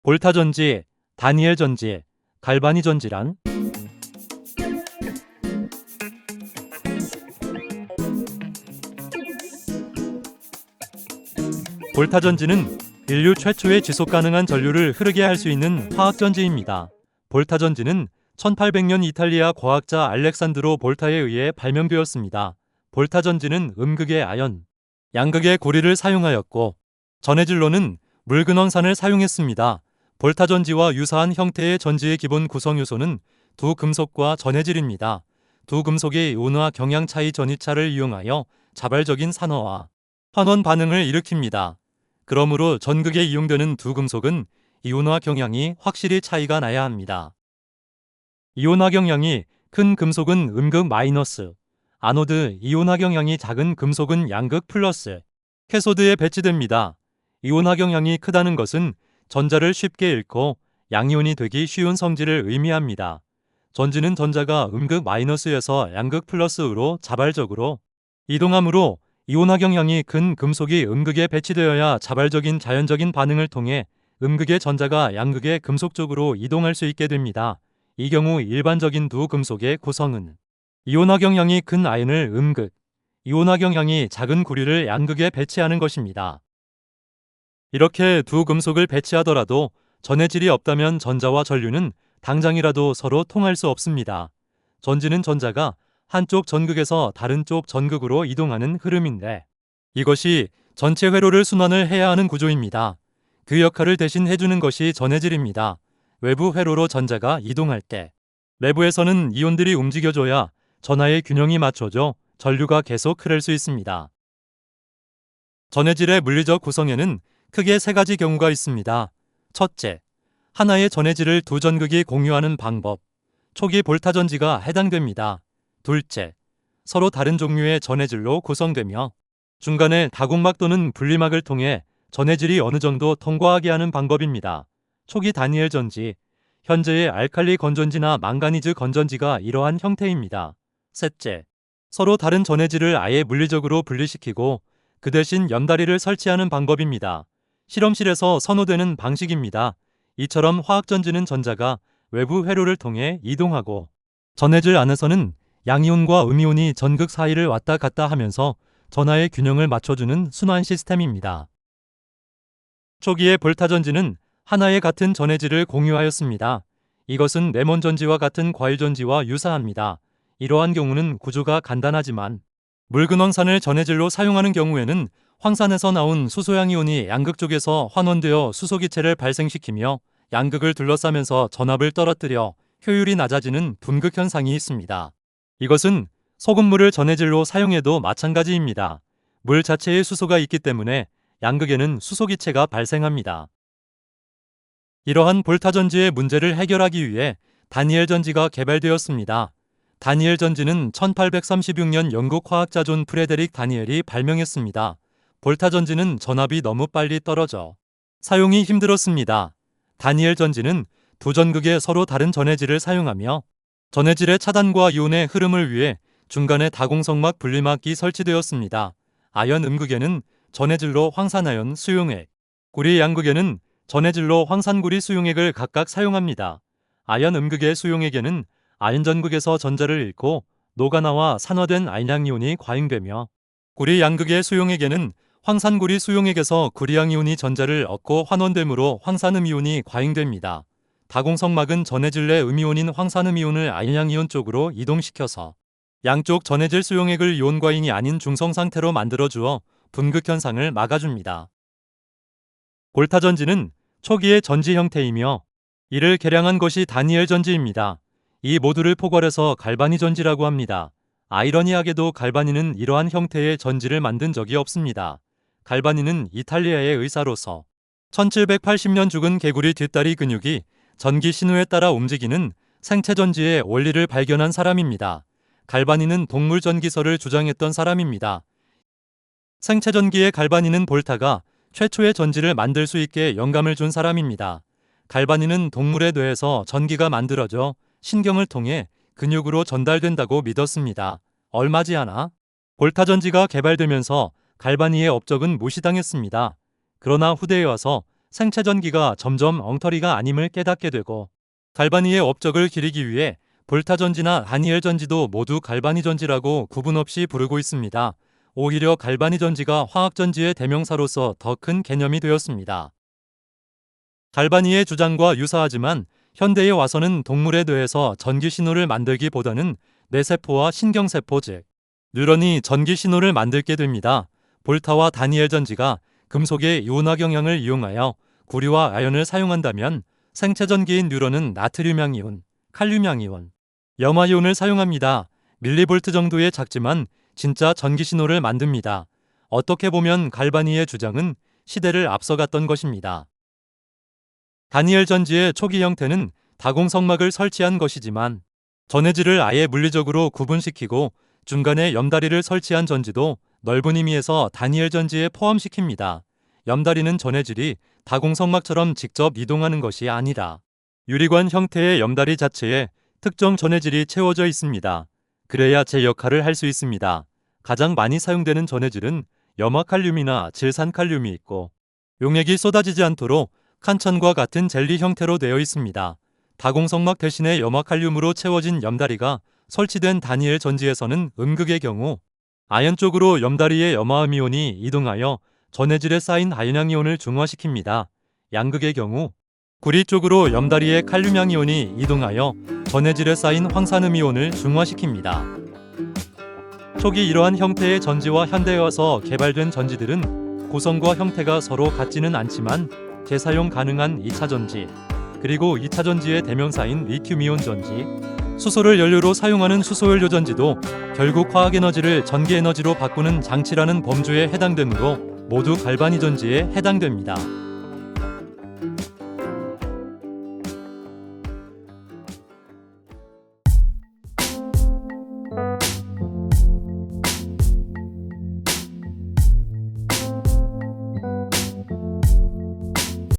볼타 전지, 다니엘 전지, 갈바니 전지란? 볼타 전지는 인류 최초의 지속 가능한 전류를 흐르게 할 수 있는 화학 전지입니다. 볼타 전지는 1800년 이탈리아 과학자 알렉산드로 볼타에 의해 발명되었습니다. 볼타 전지는 음극의 아연, 양극의 고리를 사용하였고 전해질로는 물근원산을 사용했습니다. 볼타 전지와 유사한 형태의 전지의 기본 구성 요소는 두 금속과 전해질입니다. 두 금속의 이온화 경향 차이 전이차를 이용하여 자발적인 산화와 환원 반응을 일으킵니다. 그러므로 전극에 이용되는 두 금속은 이온화 경향이 확실히 차이가 나야 합니다. 이온화 경향이 큰 금속은 음극 마이너스, 아노드 이온화 경향이 작은 금속은 양극 플러스, 캐소드에 배치됩니다. 이온화 경향이 크다는 것은 전자를 쉽게 잃고 양이온이 되기 쉬운 성질을 의미합니다. 전지는 전자가 음극 마이너스에서 양극 플러스로 자발적으로 이동하므로 이온화 경향이 큰 금속이 음극에 배치되어야 자발적인 자연적인 반응을 통해 음극의 전자가 양극의 금속 쪽으로 이동할 수 있게 됩니다. 이 경우 일반적인 두 금속의 구성은 이온화 경향이 큰 아연을 음극, 이온화 경향이 작은 구리를 양극에 배치하는 것입니다. 이렇게 두 금속을 배치하더라도 전해질이 없다면 전자와 전류는 당장이라도 서로 통할 수 없습니다. 전지는 전자가 한쪽 전극에서 다른 쪽 전극으로 이동하는 흐름인데 이것이 전체 회로를 순환을 해야 하는 구조입니다. 그 역할을 대신 해주는 것이 전해질입니다. 외부 회로로 전자가 이동할 때 내부에서는 이온들이 움직여줘야 전하의 균형이 맞춰져 전류가 계속 흐를 수 있습니다. 전해질의 물리적 구성에는 크게 세 가지 경우가 있습니다. 첫째, 하나의 전해질을 두 전극이 공유하는 방법, 초기 볼타 전지가 해당됩니다. 둘째, 서로 다른 종류의 전해질로 구성되며 중간에 다공막 또는 분리막을 통해 전해질이 어느 정도 통과하게 하는 방법입니다. 초기 다니엘 전지, 현재의 알칼리 건전지나 망가니즈 건전지가 이러한 형태입니다. 셋째, 서로 다른 전해질을 아예 물리적으로 분리시키고 그 대신 염다리를 설치하는 방법입니다. 실험실에서 선호되는 방식입니다. 이처럼 화학전지는 전자가 외부 회로를 통해 이동하고 전해질 안에서는 양이온과 음이온이 전극 사이를 왔다 갔다 하면서 전하의 균형을 맞춰주는 순환 시스템입니다. 초기의 볼타 전지는 하나의 같은 전해질을 공유하였습니다. 이것은 레몬 전지와 같은 과일 전지와 유사합니다. 이러한 경우는 구조가 간단하지만 물근원산을 전해질로 사용하는 경우에는 황산에서 나온 수소양이온이 양극 쪽에서 환원되어 수소기체를 발생시키며 양극을 둘러싸면서 전압을 떨어뜨려 효율이 낮아지는 분극 현상이 있습니다. 이것은 소금물을 전해질로 사용해도 마찬가지입니다. 물 자체에 수소가 있기 때문에 양극에는 수소기체가 발생합니다. 이러한 볼타 전지의 문제를 해결하기 위해 다니엘 전지가 개발되었습니다. 다니엘 전지는 1836년 영국 화학자 존 프레데릭 다니엘이 발명했습니다. 볼타 전지는 전압이 너무 빨리 떨어져 사용이 힘들었습니다. 다니엘 전지는 두 전극에 서로 다른 전해질을 사용하며 전해질의 차단과 이온의 흐름을 위해 중간에 다공성막 분리막이 설치되었습니다. 아연 음극에는 전해질로 황산아연 수용액, 구리 양극에는 전해질로 황산구리 수용액을 각각 사용합니다. 아연 음극의 수용액에는 아연 전극에서 전자를 잃고 녹아나와 산화된 아연양이온이 과잉되며 구리 양극의 수용액에는 황산구리 수용액에서 구리양이온이 전자를 얻고 환원되므로 황산음이온이 과잉됩니다. 다공성막은 전해질 내 음이온인 황산음이온을 아연양이온 쪽으로 이동시켜서 양쪽 전해질 수용액을 이온 과잉이 아닌 중성 상태로 만들어주어 분극 현상을 막아줍니다. 볼타 전지는 초기의 전지 형태이며 이를 개량한 것이 다니엘 전지입니다. 이 모두를 포괄해서 갈바니 전지라고 합니다. 아이러니하게도 갈바니는 이러한 형태의 전지를 만든 적이 없습니다. 갈바니는 이탈리아의 의사로서 1780년 죽은 개구리 뒷다리 근육이 전기 신호에 따라 움직이는 생체 전지의 원리를 발견한 사람입니다. 갈바니는 동물 전기설을 주장했던 사람입니다. 생체 전기의 갈바니는 볼타가 최초의 전지를 만들 수 있게 영감을 준 사람입니다. 갈바니는 동물의 뇌에서 전기가 만들어져 신경을 통해 근육으로 전달된다고 믿었습니다. 얼마 지 않아 볼타 전지가 개발되면서 갈바니의 업적은 무시당했습니다. 그러나 후대에 와서 생체 전기가 점점 엉터리가 아님을 깨닫게 되고, 갈바니의 업적을 기리기 위해 볼타 전지나 다니엘 전지도 모두 갈바니 전지라고 구분 없이 부르고 있습니다. 오히려 갈바니 전지가 화학 전지의 대명사로서 더 큰 개념이 되었습니다. 갈바니의 주장과 유사하지만 현대에 와서는 동물의 뇌에서 전기 신호를 만들기보다는 뇌세포와 신경세포 즉 뉴런이 전기 신호를 만들게 됩니다. 볼타와 다니엘 전지가 금속의 이온화 영향을 이용하여 구리와 아연을 사용한다면 생체 전기인 뉴런은 나트륨양 이온, 칼륨양 이온, 염화 이온을 사용합니다. 밀리볼트 정도의 작지만 진짜 전기 신호를 만듭니다. 어떻게 보면 갈바니의 주장은 시대를 앞서갔던 것입니다. 다니엘 전지의 초기 형태는 다공성막을 설치한 것이지만 전해질을 아예 물리적으로 구분시키고 중간에 염다리를 설치한 전지도 넓은 의미에서 다니엘 전지에 포함시킵니다. 염다리는 전해질이 다공성막처럼 직접 이동하는 것이 아니라 유리관 형태의 염다리 자체에 특정 전해질이 채워져 있습니다. 그래야 제 역할을 할 수 있습니다. 가장 많이 사용되는 전해질은 염화칼륨이나 질산칼륨이 있고 용액이 쏟아지지 않도록 칸천과 같은 젤리 형태로 되어 있습니다. 다공성막 대신에 염화칼륨으로 채워진 염다리가 설치된 다니엘 전지에서는 음극의 경우 아연 쪽으로 염다리의 염화음 이온이 이동하여 전해질에 쌓인 아연양 이온을 중화시킵니다. 양극의 경우 구리 쪽으로 염다리의 칼륨양 이온이 이동하여 전해질에 쌓인 황산음 이온을 중화시킵니다. 초기 이러한 형태의 전지와 현대에 와서 개발된 전지들은 구성과 형태가 서로 같지는 않지만 재사용 가능한 2차 전지, 그리고 2차 전지의 대명사인 리튬이온 전지, 수소를 연료로 사용하는 수소연료 전지도 결국 화학에너지를 전기에너지로 바꾸는 장치라는 범주에 해당되므로 모두 갈바니 전지에 해당됩니다.